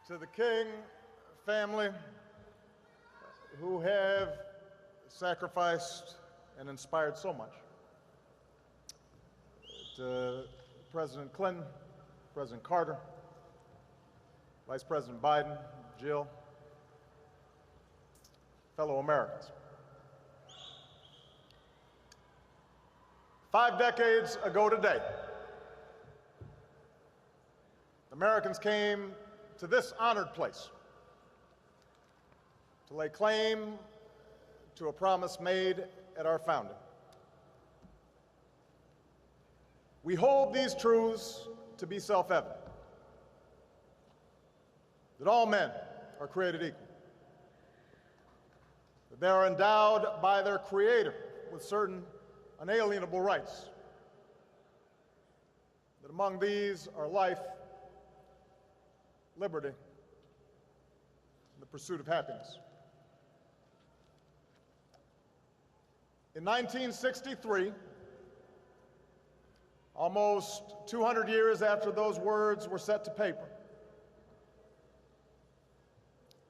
To the King family, who have sacrificed and inspired so much. To President Clinton, President Carter, Vice President Biden, Jill, fellow Americans. 5 decades ago today, Americans came to this honored place to lay claim to a promise made at our founding. We hold these truths to be self-evident, that all men are created equal, that they are endowed by their Creator with certain unalienable rights, that among these are life, liberty, and the pursuit of happiness. In 1963, almost 200 years after those words were set to paper,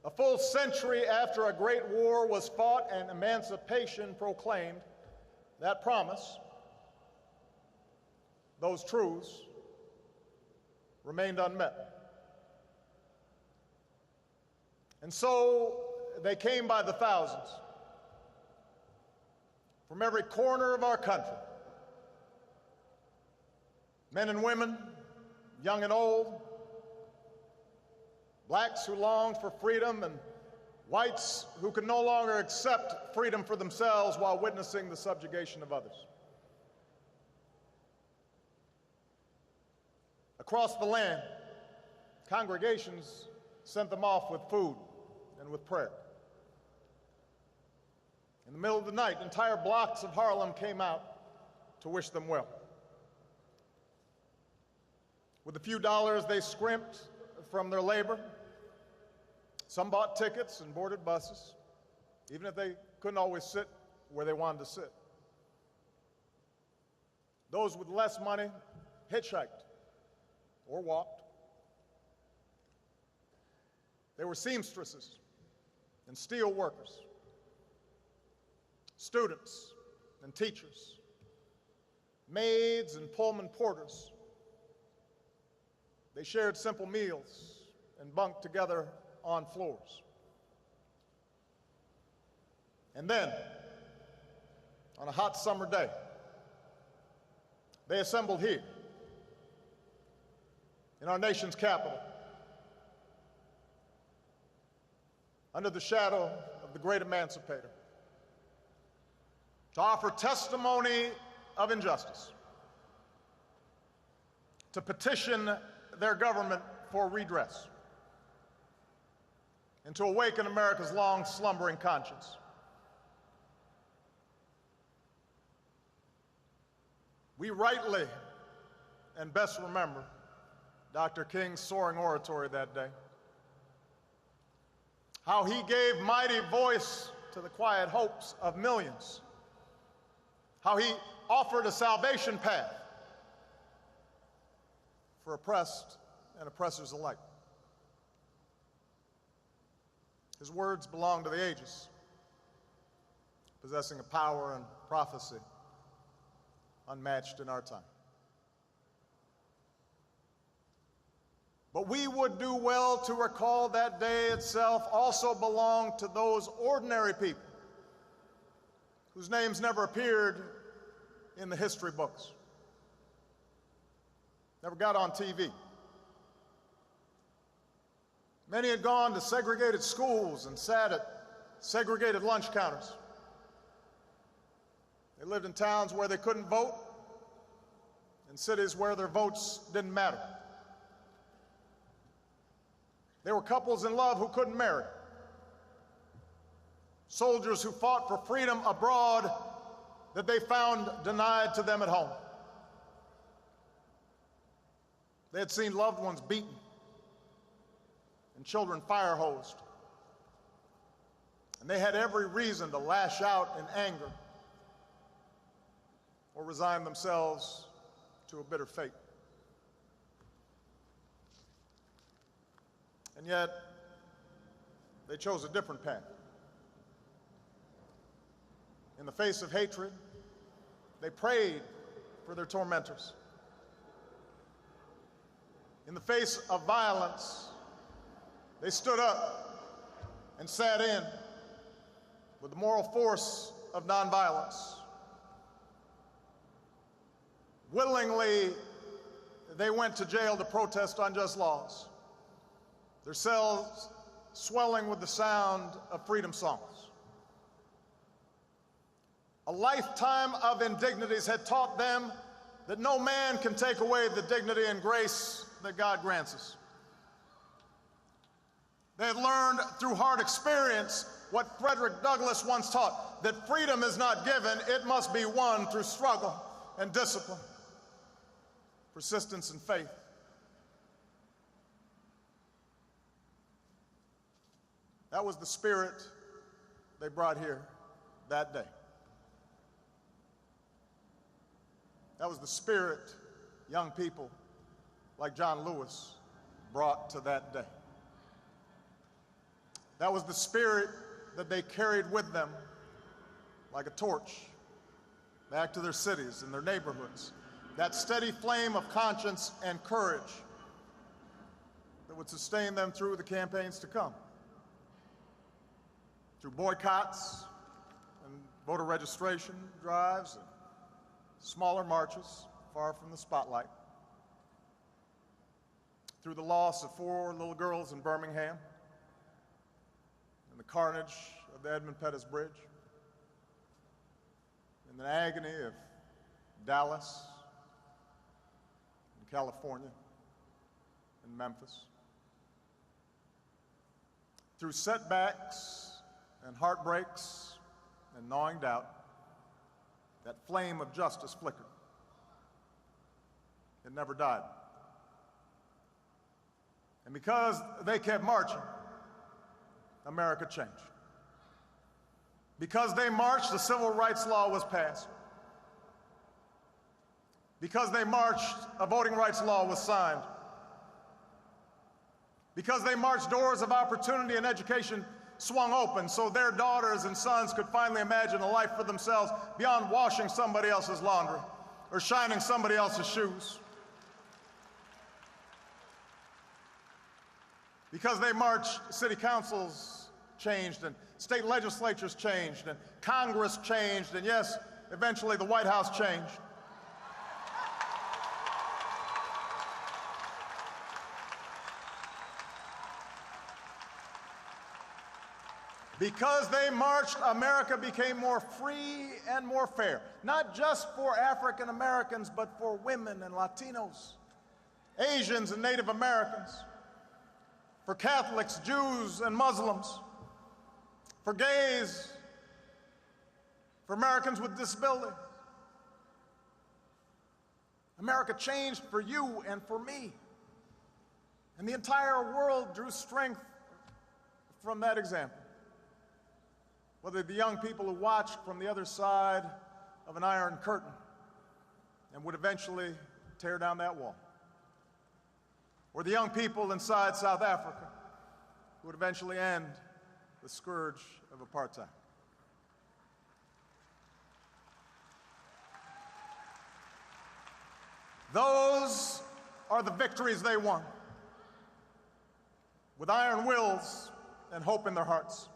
a full century after a great war was fought and emancipation proclaimed, that promise, those truths, remained unmet. And so they came by the thousands from every corner of our country. Men and women, young and old, blacks who longed for freedom and whites who could no longer accept freedom for themselves while witnessing the subjugation of others. Across the land, congregations sent them off with food and with prayer. In the middle of the night, entire blocks of Harlem came out to wish them well. With the few dollars they scrimped from their labor, some bought tickets and boarded buses, even if they couldn't always sit where they wanted to sit. Those with less money hitchhiked or walked. They were seamstresses and steel workers, students and teachers, maids and Pullman porters. They shared simple meals and bunked together on floors. And then, on a hot summer day, they assembled here in our nation's capital, under the shadow of the great emancipator, to offer testimony of injustice, to petition their government for redress, and to awaken America's long slumbering conscience. We rightly and best remember Dr. King's soaring oratory that day, how he gave mighty voice to the quiet hopes of millions, how he offered a salvation path for oppressed and oppressors alike. His words belong to the ages, possessing a power and prophecy unmatched in our time. But we would do well to recall that day itself also belonged to those ordinary people whose names never appeared in the history books, never got on TV. Many had gone to segregated schools and sat at segregated lunch counters. They lived in towns where they couldn't vote, in cities where their votes didn't matter. They were couples in love who couldn't marry, soldiers who fought for freedom abroad that they found denied to them at home. They had seen loved ones beaten and children fire-hosed, and they had every reason to lash out in anger or resign themselves to a bitter fate. And yet, they chose a different path. In the face of hatred, they prayed for their tormentors. In the face of violence, they stood up and sat in with the moral force of nonviolence. Willingly, they went to jail to protest unjust laws, their cells swelling with the sound of freedom songs. A lifetime of indignities had taught them that no man can take away the dignity and grace that God grants us. They had learned through hard experience what Frederick Douglass once taught, that freedom is not given, it must be won through struggle and discipline, persistence and faith. That was the spirit they brought here that day. That was the spirit young people like John Lewis brought to that day. That was the spirit that they carried with them like a torch back to their cities and their neighborhoods. That steady flame of conscience and courage that would sustain them through the campaigns to come. Through boycotts and voter registration drives and smaller marches far from the spotlight. Through the loss of 4 little girls in Birmingham and the carnage of the Edmund Pettus Bridge, and the agony of Dallas and California and Memphis. Through setbacks and heartbreaks and gnawing doubt, that flame of justice flickered. It never died. And because they kept marching, America changed. Because they marched, the civil rights law was passed. Because they marched, a voting rights law was signed. Because they marched, doors of opportunity and education swung open so their daughters and sons could finally imagine a life for themselves beyond washing somebody else's laundry or shining somebody else's shoes. Because they marched, city councils changed and state legislatures changed and Congress changed and yes, eventually the White House changed. Because they marched, America became more free and more fair, not just for African Americans, but for women and Latinos, Asians and Native Americans, for Catholics, Jews and Muslims, for gays, for Americans with disabilities. America changed for you and for me. And the entire world drew strength from that example. Whether the young people who watched from the other side of an iron curtain and would eventually tear down that wall, or the young people inside South Africa who would eventually end the scourge of apartheid. Those are the victories they won, with iron wills and hope in their hearts.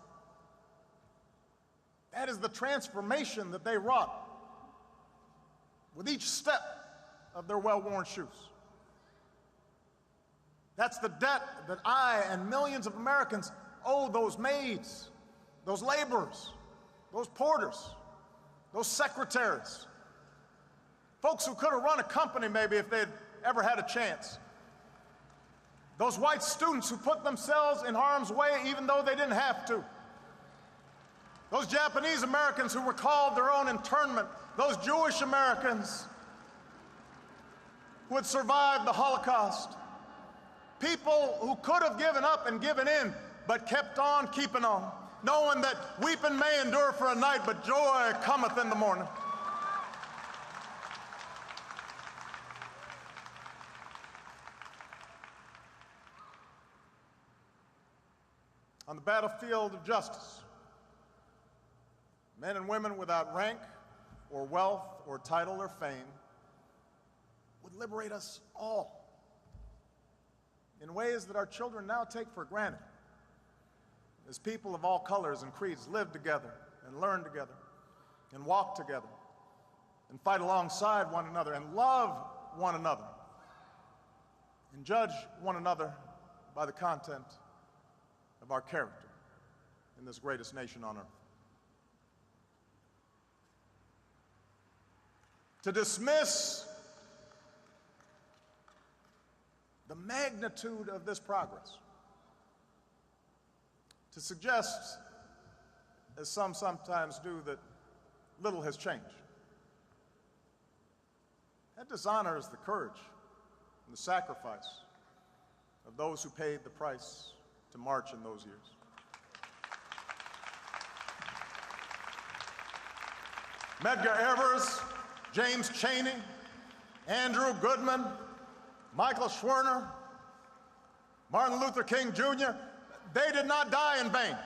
That is the transformation that they wrought with each step of their well-worn shoes. That's the debt that I and millions of Americans owe those maids, those laborers, those porters, those secretaries, folks who could have run a company maybe if they'd ever had a chance. Those white students who put themselves in harm's way even though they didn't have to. Those Japanese Americans who recalled their own internment, those Jewish Americans who had survived the Holocaust, people who could have given up and given in, but kept on keeping on, knowing that weeping may endure for a night, but joy cometh in the morning. On the battlefield of justice, men and women without rank or wealth or title or fame would liberate us all in ways that our children now take for granted, as people of all colors and creeds live together and learn together and walk together and fight alongside one another and love one another and judge one another by the content of our character in this greatest nation on earth. To dismiss the magnitude of this progress, to suggest, as some sometimes do, that little has changed, that dishonors the courage and the sacrifice of those who paid the price to march in those years. Medgar Evers, James Chaney, Andrew Goodman, Michael Schwerner, Martin Luther King Jr., they did not die in vain.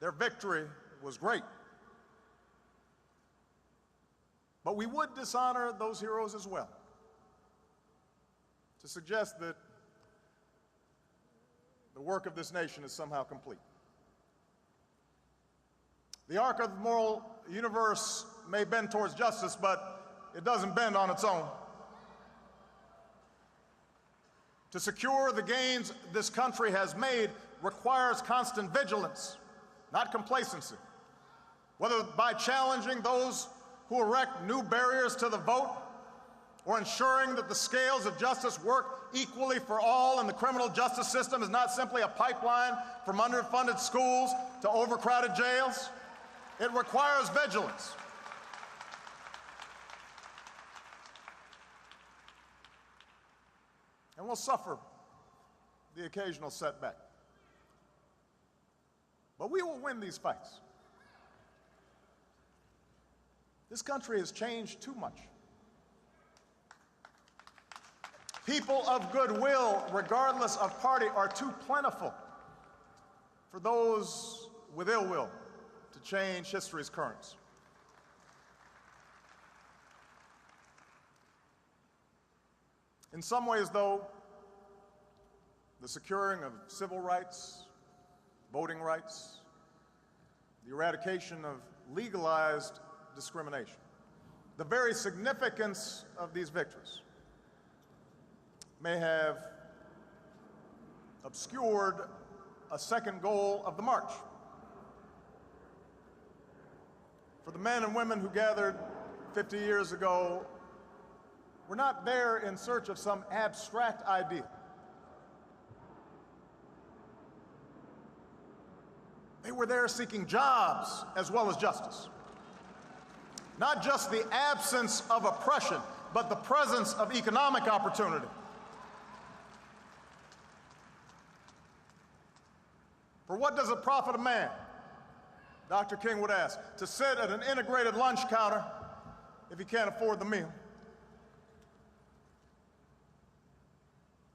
Their victory was great. But we would dishonor those heroes as well, to suggest that the work of this nation is somehow complete. The arc of the moral universe may bend towards justice, but it doesn't bend on its own. To secure the gains this country has made requires constant vigilance, not complacency, whether by challenging those who erect new barriers to the vote, or ensuring that the scales of justice work equally for all and the criminal justice system is not simply a pipeline from underfunded schools to overcrowded jails. It requires vigilance. And we'll suffer the occasional setback. But we will win these fights. This country has changed too much. People of goodwill, regardless of party, are too plentiful for those with ill will to change history's currents. In some ways, though, the securing of civil rights, voting rights, the eradication of legalized discrimination, the very significance of these victories may have obscured a second goal of the march. For the men and women who gathered 50 years ago, we're not there in search of some abstract idea. They were there seeking jobs as well as justice. Not just the absence of oppression, but the presence of economic opportunity. For what does it profit a man, Dr. King would ask, to sit at an integrated lunch counter if he can't afford the meal?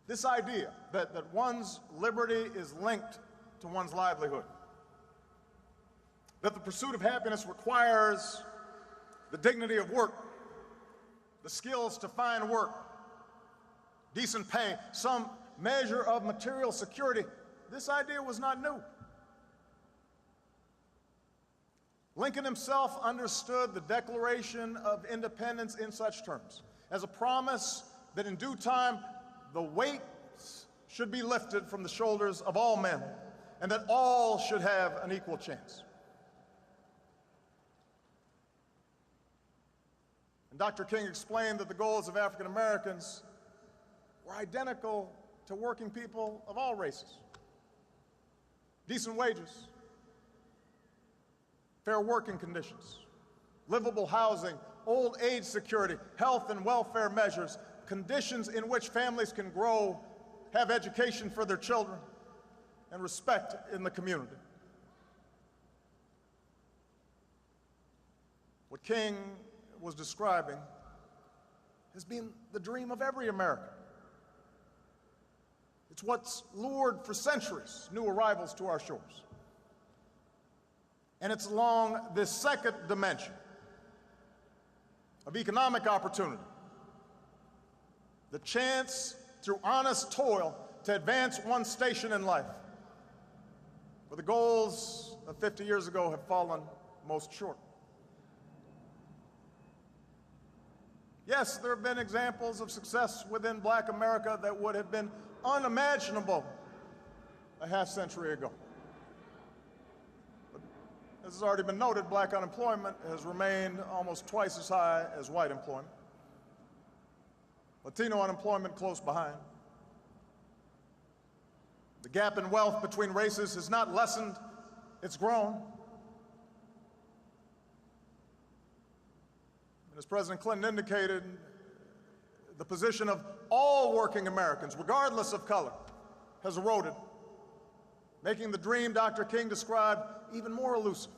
This idea that one's liberty is linked to one's livelihood, that the pursuit of happiness requires the dignity of work, the skills to find work, decent pay, some measure of material security, this idea was not new. Lincoln himself understood the Declaration of Independence in such terms, as a promise that in due time the weights should be lifted from the shoulders of all men, and that all should have an equal chance. And Dr. King explained that the goals of African Americans were identical to working people of all races. Decent wages, fair working conditions, livable housing, old age security, health and welfare measures, conditions in which families can grow, have education for their children, and respect in the community. What King was describing has been the dream of every American. It's what's lured for centuries new arrivals to our shores. And it's along this second dimension of economic opportunity, the chance through honest toil to advance one station in life, where the goals of 50 years ago have fallen most short. Yes, there have been examples of success within Black America that would have been unimaginable a half-century ago. But as has already been noted, Black unemployment has remained almost twice as high as white employment. Latino unemployment close behind. The gap in wealth between races has not lessened, it's grown. And as President Clinton indicated, the position of all working Americans, regardless of color, has eroded, making the dream Dr. King described even more elusive.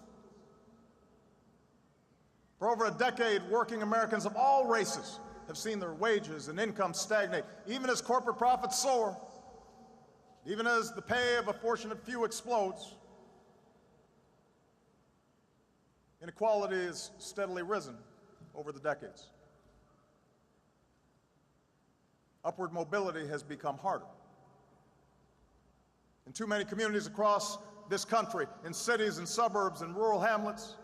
For over a decade, working Americans of all races have seen their wages and income stagnate, even as corporate profits soar, even as the pay of a fortunate few explodes. Inequality has steadily risen over the decades. Upward mobility has become harder. In too many communities across this country, in cities and suburbs and rural hamlets,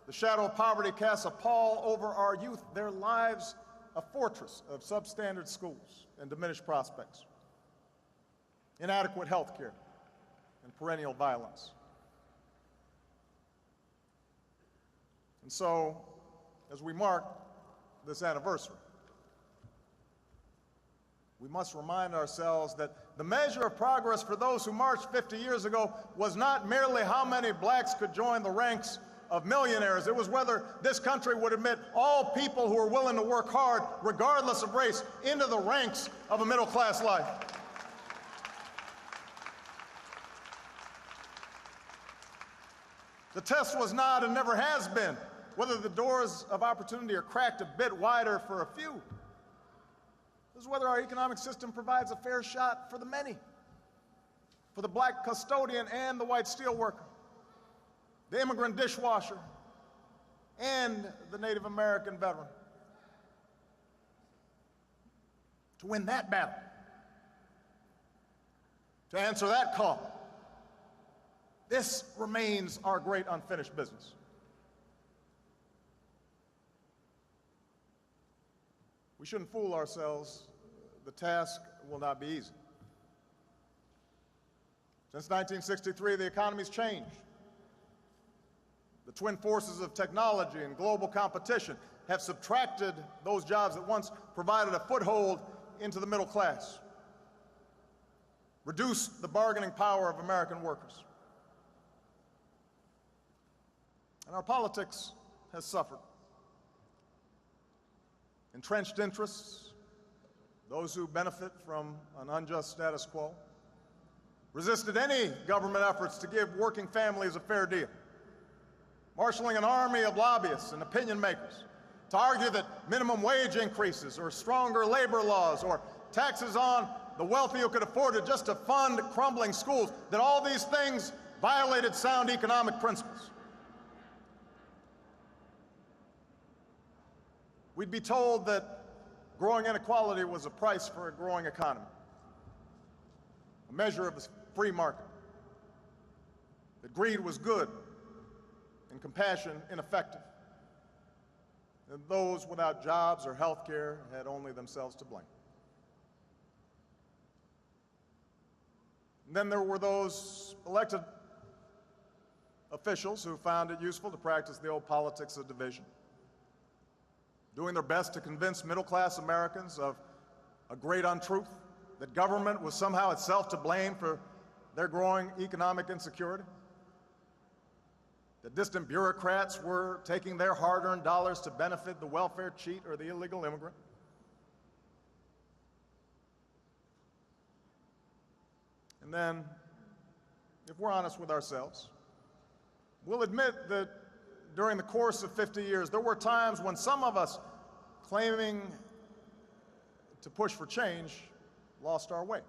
the shadow of poverty casts a pall over our youth, their lives a fortress of substandard schools and diminished prospects, inadequate health care, and perennial violence. And so, as we mark this anniversary, we must remind ourselves that the measure of progress for those who marched 50 years ago was not merely how many blacks could join the ranks of millionaires. It was whether this country would admit all people who are willing to work hard, regardless of race, into the ranks of a middle-class life. The test was not and never has been whether the doors of opportunity are cracked a bit wider for a few. This is whether our economic system provides a fair shot for the many, for the black custodian and the white steelworker, the immigrant dishwasher, and the Native American veteran. To win that battle, to answer that call, this remains our great unfinished business. We shouldn't fool ourselves. The task will not be easy. Since 1963, the economy's changed. The twin forces of technology and global competition have subtracted those jobs that once provided a foothold into the middle class, reduced the bargaining power of American workers. And our politics has suffered. Entrenched interests, those who benefit from an unjust status quo, resisted any government efforts to give working families a fair deal, marshaling an army of lobbyists and opinion makers to argue that minimum wage increases or stronger labor laws or taxes on the wealthy who could afford it just to fund crumbling schools, that all these things violated sound economic principles. We'd be told that growing inequality was a price for a growing economy, a measure of the free market, that greed was good and compassion ineffective, and those without jobs or health care had only themselves to blame. And then there were those elected officials who found it useful to practice the old politics of division, doing their best to convince middle-class Americans of a great untruth, that government was somehow itself to blame for their growing economic insecurity, that distant bureaucrats were taking their hard-earned dollars to benefit the welfare cheat or the illegal immigrant. And then, if we're honest with ourselves, we'll admit that during the course of 50 years, there were times when some of us, claiming to push for change lost our way.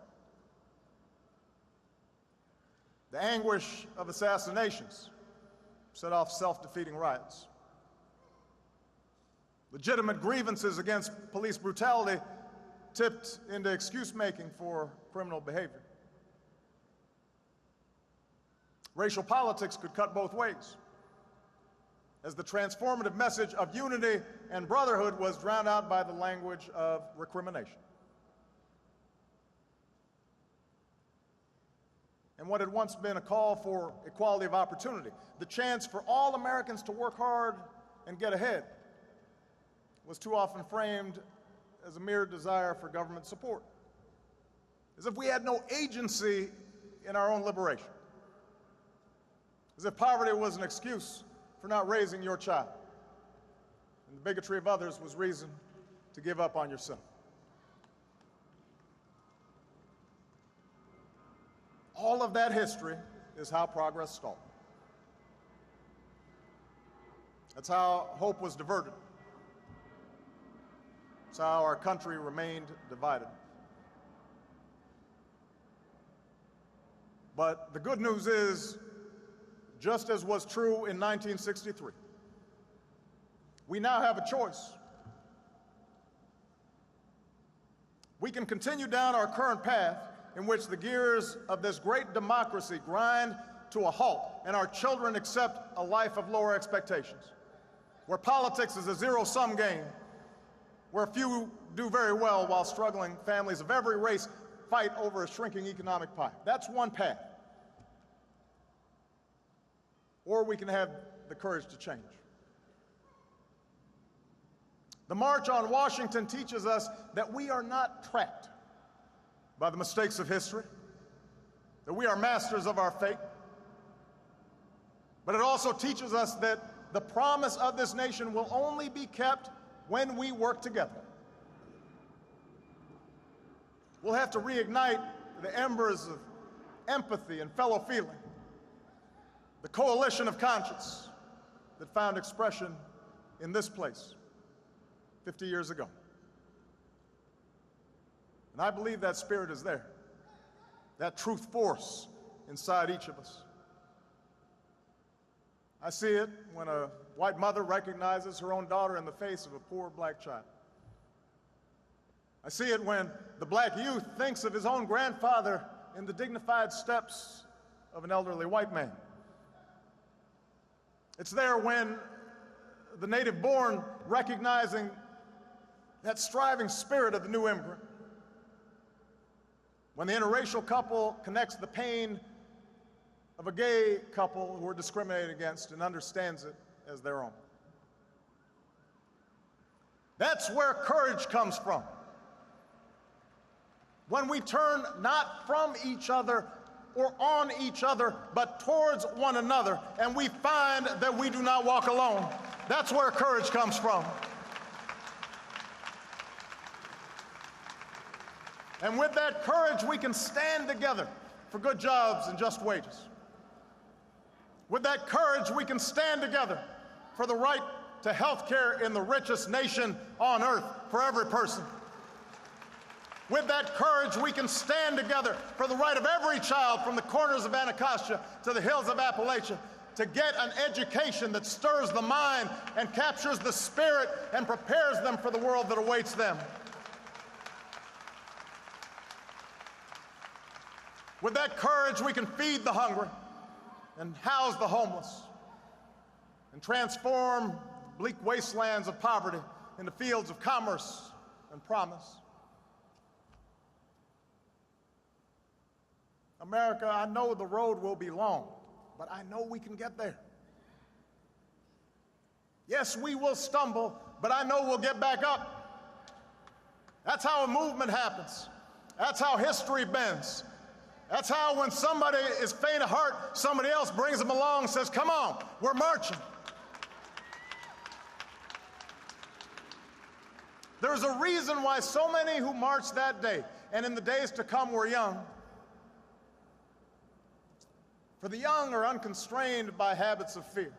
The anguish of assassinations set off self-defeating riots. Legitimate grievances against police brutality tipped into excuse-making for criminal behavior. Racial politics could cut both ways, as the transformative message of unity and brotherhood was drowned out by the language of recrimination. And what had once been a call for equality of opportunity, the chance for all Americans to work hard and get ahead, was too often framed as a mere desire for government support, as if we had no agency in our own liberation, as if poverty was an excuse for not raising your child, and the bigotry of others was reason to give up on yourself. All of that history is how progress stalled. That's how hope was diverted. That's how our country remained divided. But the good news is, just as was true in 1963, we now have a choice. We can continue down our current path in which the gears of this great democracy grind to a halt and our children accept a life of lower expectations, where politics is a zero-sum game, where few do very well while struggling families of every race fight over a shrinking economic pie. That's one path. Or we can have the courage to change. The March on Washington teaches us that we are not trapped by the mistakes of history, that we are masters of our fate. But it also teaches us that the promise of this nation will only be kept when we work together. We'll have to reignite the embers of empathy and fellow feeling, the coalition of conscience that found expression in this place 50 years ago. And I believe that spirit is there, that truth force inside each of us. I see it when a white mother recognizes her own daughter in the face of a poor black child. I see it when the black youth thinks of his own grandfather in the dignified steps of an elderly white man. It's there when the native-born recognizing that striving spirit of the new immigrant. When the interracial couple connects the pain of a gay couple who are discriminated against and understands it as their own. That's where courage comes from. When we turn not from each other or on each other, but towards one another, and we find that we do not walk alone. That's where courage comes from. And with that courage, we can stand together for good jobs and just wages. With that courage, we can stand together for the right to health care in the richest nation on earth for every person. With that courage, we can stand together for the right of every child from the corners of Anacostia to the hills of Appalachia to get an education that stirs the mind and captures the spirit and prepares them for the world that awaits them. With that courage, we can feed the hungry and house the homeless and transform bleak wastelands of poverty into fields of commerce and promise. America, I know the road will be long, but I know we can get there. Yes, we will stumble, but I know we'll get back up. That's how a movement happens. That's how history bends. That's how when somebody is faint of heart, somebody else brings them along and says, come on, we're marching. There's a reason why so many who marched that day and in the days to come were young. For the young are unconstrained by habits of fear,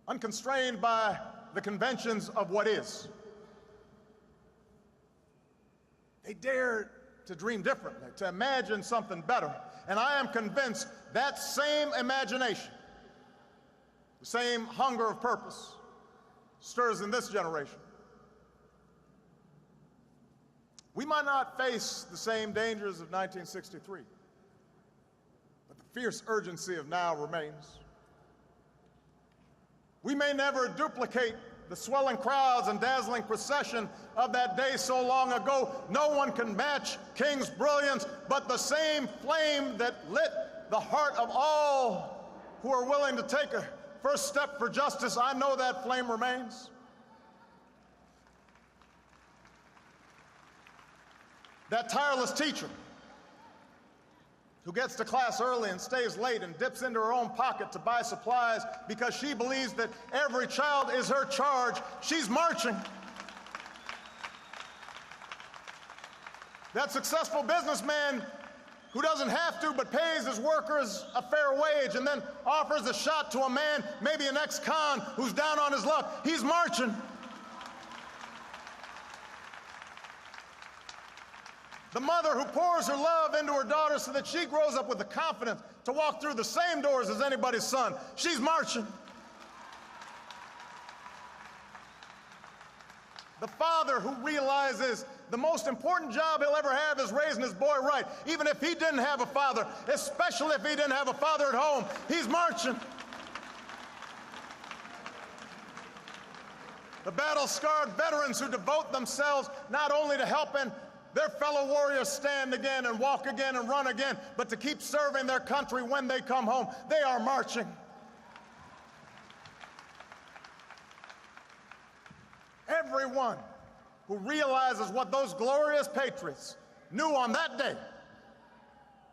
unconstrained by the conventions of what is. They dared to dream differently, to imagine something better. And I am convinced that same imagination, the same hunger of purpose, stirs in this generation. We might not face the same dangers of 1963, but the fierce urgency of now remains. We may never duplicate the swelling crowds and dazzling procession of that day so long ago. No one can match King's brilliance, but the same flame that lit the heart of all who are willing to take a first step for justice, I know that flame remains. That tireless teacher who gets to class early and stays late and dips into her own pocket to buy supplies because she believes that every child is her charge, she's marching. That successful businessman who doesn't have to but pays his workers a fair wage and then offers a shot to a man, maybe an ex-con, who's down on his luck, he's marching. The mother who pours her love into her daughter so that she grows up with the confidence to walk through the same doors as anybody's son, she's marching. The father who realizes the most important job he'll ever have is raising his boy right, even if he didn't have a father, especially if he didn't have a father at home, he's marching. The battle-scarred veterans who devote themselves not only to helping their fellow warriors stand again and walk again and run again, but to keep serving their country when they come home, they are marching. Everyone who realizes what those glorious patriots knew on that day,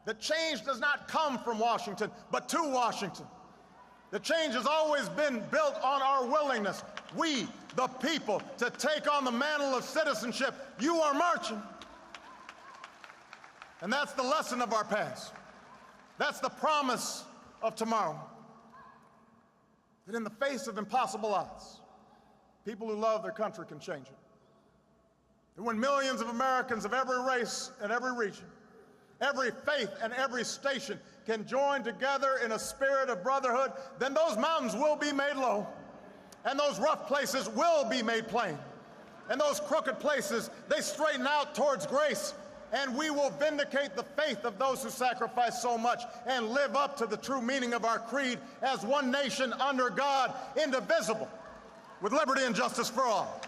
that change does not come from Washington, but to Washington. The change has always been built on our willingness, we, the people, to take on the mantle of citizenship. You are marching. And that's the lesson of our past. That's the promise of tomorrow. That in the face of impossible odds, people who love their country can change it. And when millions of Americans of every race and every region, every faith and every station can join together in a spirit of brotherhood, then those mountains will be made low, and those rough places will be made plain, and those crooked places, they straighten out towards grace, and we will vindicate the faith of those who sacrifice so much and live up to the true meaning of our creed as one nation under God, indivisible, with liberty and justice for all.